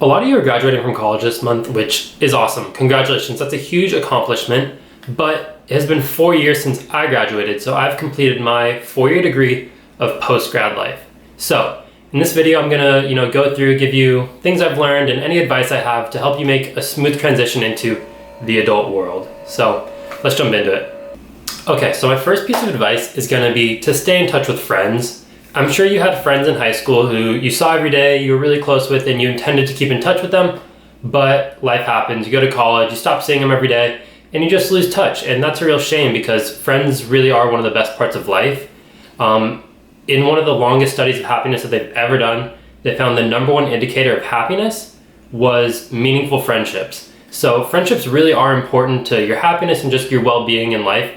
A lot of you are graduating from college this month, which is awesome. Congratulations, that's a huge accomplishment, but it has been 4 years since I graduated, so I've completed my 4-year degree of post-grad life. So in this video, I'm gonna go through, give you things I've learned and any advice I have to help you make a smooth transition into the adult world. So let's jump into it. Okay, so my first piece of advice is gonna be to stay in touch with friends. I'm sure you had friends in high school who you saw every day, you were really close with, and you intended to keep in touch with them, but life happens, you go to college, you stop seeing them every day, and you just lose touch. And that's a real shame because friends really are one of the best parts of life. In one of the longest studies of happiness that they've ever done, they found the #1 indicator of happiness was meaningful friendships. So friendships really are important to your happiness and just your well-being in life.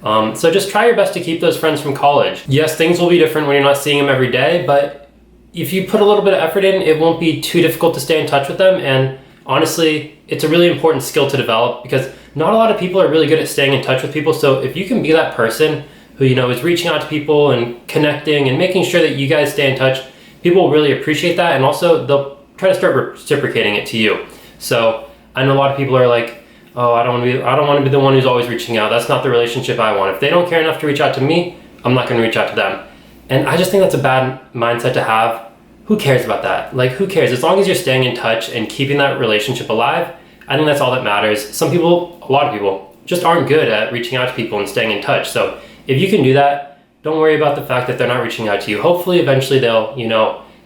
So just try your best to keep those friends from college. Yes, things will be different when you're not seeing them every day, but if you put a little bit of effort in, it won't be too difficult to stay in touch with them. And honestly, it's a really important skill to develop because not a lot of people are really good at staying in touch with people. So if you can be that person who, is reaching out to people and connecting and making sure that you guys stay in touch, people will really appreciate that. And also they'll try to start reciprocating it to you. So I know a lot of people are like, oh, I don't want to be the one who's always reaching out. That's not the relationship I want. If they don't care enough to reach out to me, I'm not going to reach out to them. And I just think that's a bad mindset to have. Who cares about that? Like, who cares? As long as you're staying in touch and keeping that relationship alive, I think that's all that matters. Some people, a lot of people, just aren't good at reaching out to people and staying in touch. So if you can do that, don't worry about the fact that they're not reaching out to you. Hopefully, eventually they'll,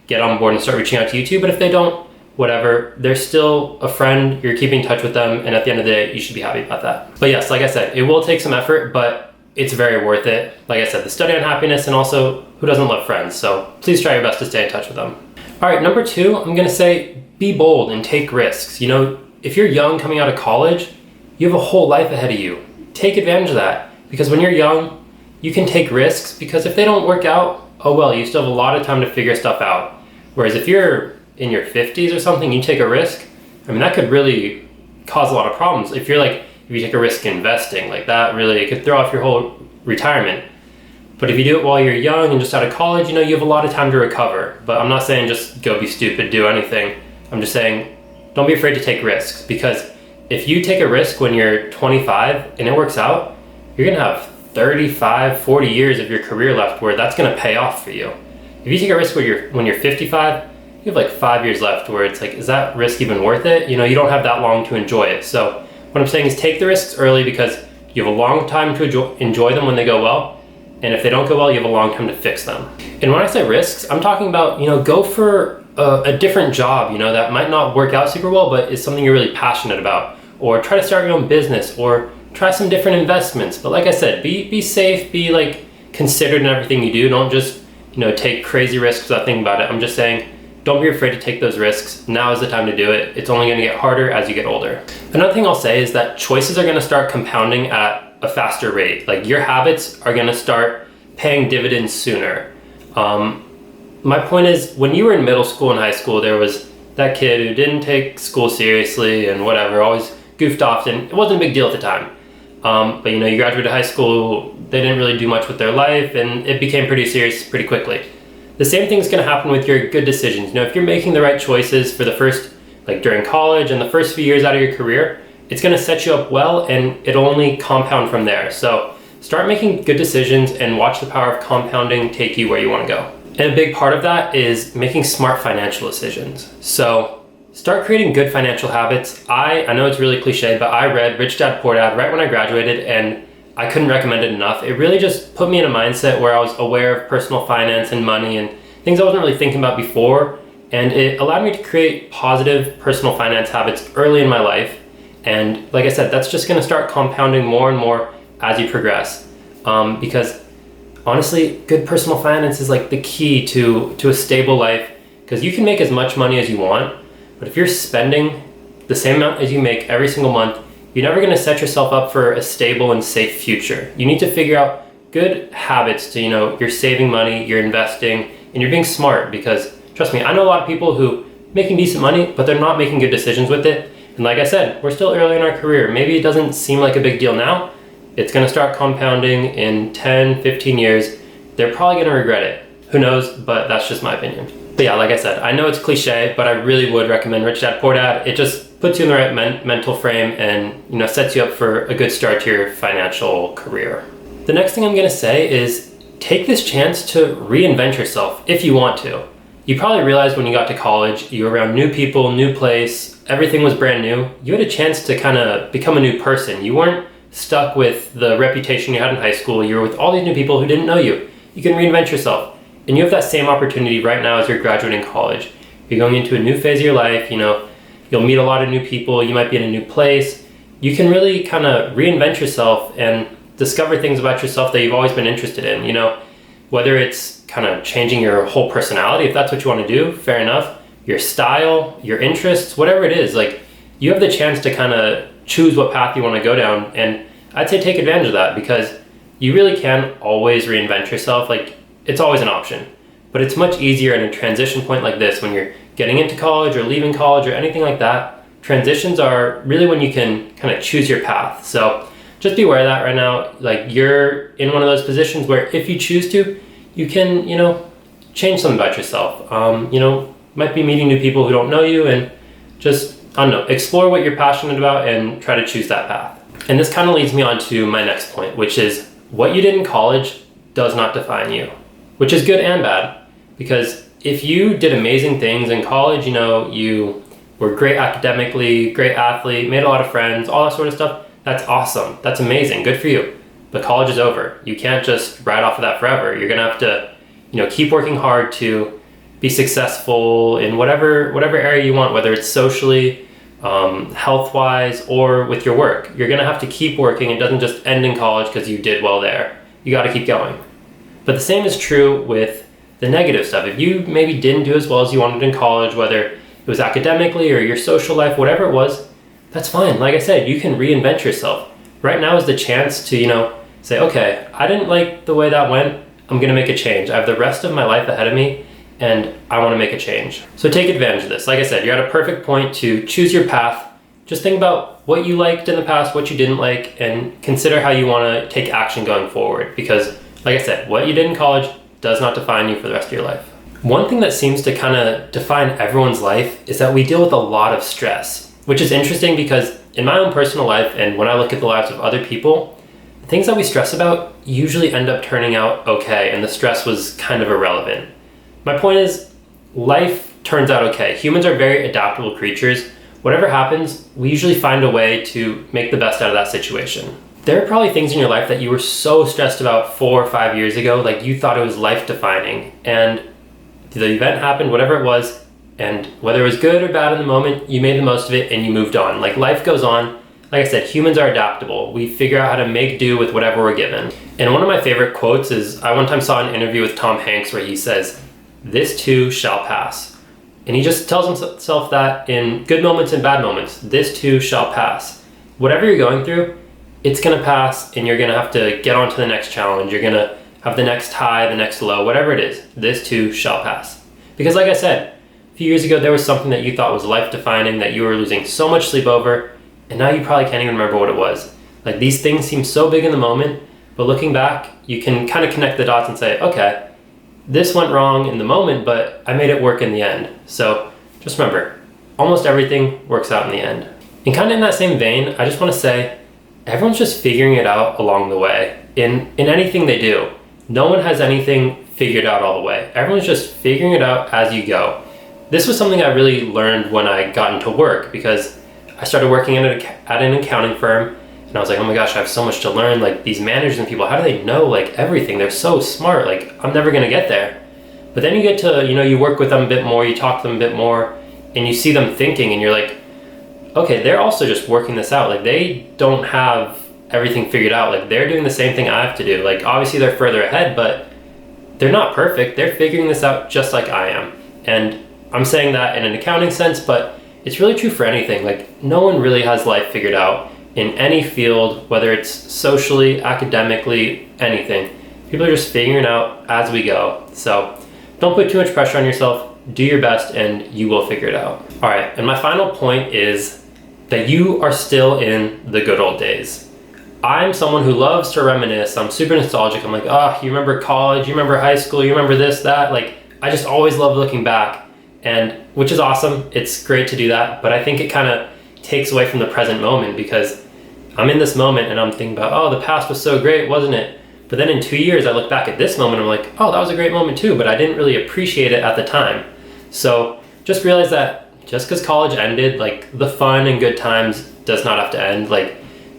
get on board and start reaching out to you too. But if they don't, whatever, they're still a friend, you're keeping in touch with them, and at the end of the day, you should be happy about that. But yes, like I said, it will take some effort, but it's very worth it. Like I said, the study on happiness, and also who doesn't love friends? So please try your best to stay in touch with them. All right, number 2, I'm gonna say be bold and take risks. If you're young coming out of college, you have a whole life ahead of you. Take advantage of that, because when you're young, you can take risks, because if they don't work out, oh well, you still have a lot of time to figure stuff out. Whereas if you're in your 50s or something, you take a risk, that could really cause a lot of problems. If you take a risk investing, like that really, it could throw off your whole retirement. But if you do it while you're young and just out of college, you have a lot of time to recover. But I'm not saying just go be stupid, do anything. I'm just saying, don't be afraid to take risks, because if you take a risk when you're 25 and it works out, you're gonna have 35, 40 years of your career left where that's gonna pay off for you. If you take a risk when you're 55, you have like 5 years left where it's like, is that risk even worth it? You don't have that long to enjoy it. So what I'm saying is take the risks early, because you have a long time to enjoy them when they go well. And if they don't go well, you have a long time to fix them. And when I say risks, I'm talking about, go for a different job, that might not work out super well, but is something you're really passionate about. Or try to start your own business, or try some different investments. But like I said, be safe, be considered in everything you do. Don't just, take crazy risks without thinking about it. I'm just saying, don't be afraid to take those risks. Now is the time to do it. It's only going to get harder as you get older. Another thing I'll say is that choices are going to start compounding at a faster rate. Like, your habits are going to start paying dividends sooner. My point is, when you were in middle school and high school, there was that kid who didn't take school seriously and whatever, always goofed off, and it wasn't a big deal at the time. But you graduated high school, they didn't really do much with their life, and it became pretty serious pretty quickly. The same thing's going to happen with your good decisions. If you're making the right choices for the first, during college and the first few years out of your career, it's going to set you up well, and it'll only compound from there. So start making good decisions and watch the power of compounding take you where you want to go. And a big part of that is making smart financial decisions. So start creating good financial habits. I know it's really cliche, but I read Rich Dad Poor Dad right when I graduated, and I couldn't recommend it enough. It really just put me in a mindset where I was aware of personal finance and money and things I wasn't really thinking about before. And it allowed me to create positive personal finance habits early in my life. And like I said, that's just gonna start compounding more and more as you progress. Because honestly, good personal finance is the key to a stable life, because you can make as much money as you want, but if you're spending the same amount as you make every single month, you're never going to set yourself up for a stable and safe future. You need to figure out good habits to, you're saving money, you're investing, and you're being smart, because trust me, I know a lot of people who making decent money, but they're not making good decisions with it. And like I said, we're still early in our career. Maybe it doesn't seem like a big deal now. It's going to start compounding in 10, 15 years. They're probably going to regret it. Who knows, but that's just my opinion. But yeah, like I said, I know it's cliche, but I really would recommend Rich Dad Poor Dad. It just puts you in the right mental frame and, you know, sets you up for a good start to your financial career. The next thing I'm going to say is take this chance to reinvent yourself if you want to. You probably realized when you got to college, you were around new people, new place, everything was brand new. You had a chance to kind of become a new person. You weren't stuck with the reputation you had in high school. You were with all these new people who didn't know you. You can reinvent yourself. And you have that same opportunity right now as you're graduating college. You're going into a new phase of your life, you know, you'll meet a lot of new people, you might be in a new place. You can really kind of reinvent yourself and discover things about yourself that you've always been interested in, you know, whether it's kind of changing your whole personality, if that's what you want to do, fair enough, your style, your interests, whatever it is, like you have the chance to kind of choose what path you want to go down. And I'd say take advantage of that because you really can always reinvent yourself. Like, it's always an option, but it's much easier in a transition point like this when you're getting into college or leaving college or anything like that. Transitions are really when you can kind of choose your path. So just be aware of that right now. Like, you're in one of those positions where if you choose to, you can, you know, change something about yourself. You know, might be meeting new people who don't know you and just, I don't know, explore what you're passionate about and try to choose that path. And this kind of leads me on to my next point, which is what you did in college does not define you. Which is good and bad, because if you did amazing things in college, you know, you were great academically, great athlete, made a lot of friends, all that sort of stuff, that's awesome. That's amazing. Good for you. But college is over. You can't just ride off of that forever. You're going to have to, you know, keep working hard to be successful in whatever area you want, whether it's socially, health-wise, or with your work. You're going to have to keep working. It doesn't just end in college because you did well there. You got to keep going. But the same is true with the negative stuff. If you maybe didn't do as well as you wanted in college, whether it was academically or your social life, whatever it was, that's fine. Like I said, you can reinvent yourself. Right now is the chance to, you know, say, okay, I didn't like the way that went. I'm going to make a change. I have the rest of my life ahead of me and I want to make a change. So take advantage of this. Like I said, you're at a perfect point to choose your path. Just think about what you liked in the past, what you didn't like, and consider how you want to take action going forward. Because like I said, what you did in college does not define you for the rest of your life. One thing that seems to kind of define everyone's life is that we deal with a lot of stress, which is interesting because in my own personal life and when I look at the lives of other people, the things that we stress about usually end up turning out okay, and the stress was kind of irrelevant. My point is, life turns out okay. Humans are very adaptable creatures. Whatever happens, we usually find a way to make the best out of that situation. There are probably things in your life that you were so stressed about 4 or 5 years ago, like you thought it was life-defining, and the event happened, whatever it was, and whether it was good or bad in the moment, you made the most of it and you moved on. Like, life goes on. Like I said, humans are adaptable. We figure out how to make do with whatever we're given. And one of my favorite quotes is, I one time saw an interview with Tom Hanks where he says, "This too shall pass." And he just tells himself that in good moments and bad moments, this too shall pass. Whatever you're going through, it's going to pass and you're going to have to get on to the next challenge. You're going to have the next high, the next low, whatever it is. This too shall pass. Because like I said, a few years ago, there was something that you thought was life-defining that you were losing so much sleep over, and now you probably can't even remember what it was. Like, these things seem so big in the moment, but looking back, you can kind of connect the dots and say, okay, this went wrong in the moment, but I made it work in the end. So just remember, almost everything works out in the end. And kind of in that same vein, I just want to say, everyone's just figuring it out along the way. In anything they do, no one has anything figured out all the way. Everyone's just figuring it out as you go. This was something I really learned when I got into work, because I started working at an accounting firm, and I was like, oh my gosh, I have so much to learn. Like, these managers and people, how do they know like everything? They're so smart. Like, I'm never gonna get there. But then you get to, you work with them a bit more, you talk to them a bit more, and you see them thinking, and you're like, okay, they're also just working this out. Like, they don't have everything figured out. Like, they're doing the same thing I have to do. Like, obviously they're further ahead, but they're not perfect. They're figuring this out just like I am. And I'm saying that in an accounting sense, but it's really true for anything. Like, no one really has life figured out in any field, whether it's socially, academically, anything. People are just figuring it out as we go. So don't put too much pressure on yourself. Do your best and you will figure it out. All right, and my final point is that you are still in the good old days. I'm someone who loves to reminisce. I'm super nostalgic. I'm like, oh, you remember college? You remember high school? You remember this, that? Like, I just always love looking back, and which is awesome. It's great to do that, but I think it kind of takes away from the present moment, because I'm in this moment and I'm thinking about, oh, the past was so great, wasn't it? But then in 2 years, I look back at this moment, I'm like, oh, that was a great moment too, but I didn't really appreciate it at the time. So just realize that just because college ended, like, the fun and good times does not have to end. Like,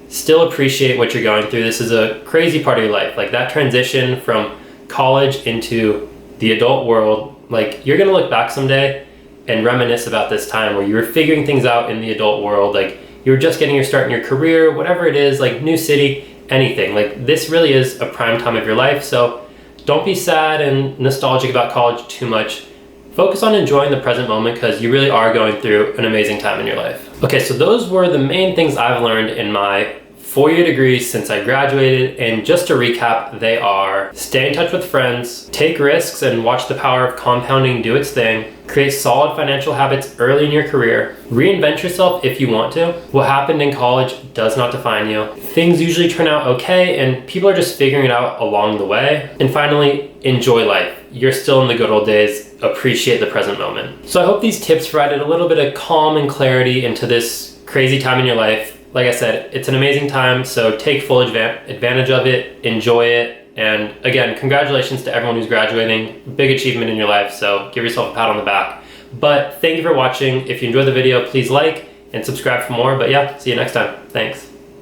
still appreciate what you're going through. This is a crazy part of your life. Like, that transition from college into the adult world, like, you're gonna look back someday and reminisce about this time where you were figuring things out in the adult world. Like, you were just getting your start in your career, whatever it is, like new city, anything. Like, this really is a prime time of your life. So don't be sad and nostalgic about college too much. Focus on enjoying the present moment, because you really are going through an amazing time in your life. Okay, so those were the main things I've learned in my 4-year degree since I graduated, and just to recap, they are: stay in touch with friends, take risks and watch the power of compounding do its thing, create solid financial habits early in your career, reinvent yourself if you want to. What happened in college does not define you. Things usually turn out okay, and people are just figuring it out along the way. And finally, enjoy life. You're still in the good old days. Appreciate the present moment. So I hope these tips provided a little bit of calm and clarity into this crazy time in your life. Like I said, it's an amazing time, so take full advantage of it, enjoy it, and again, congratulations to everyone who's graduating. Big achievement in your life, so give yourself a pat on the back. But thank you for watching. If you enjoyed the video, please like and subscribe for more. But yeah, see you next time. Thanks.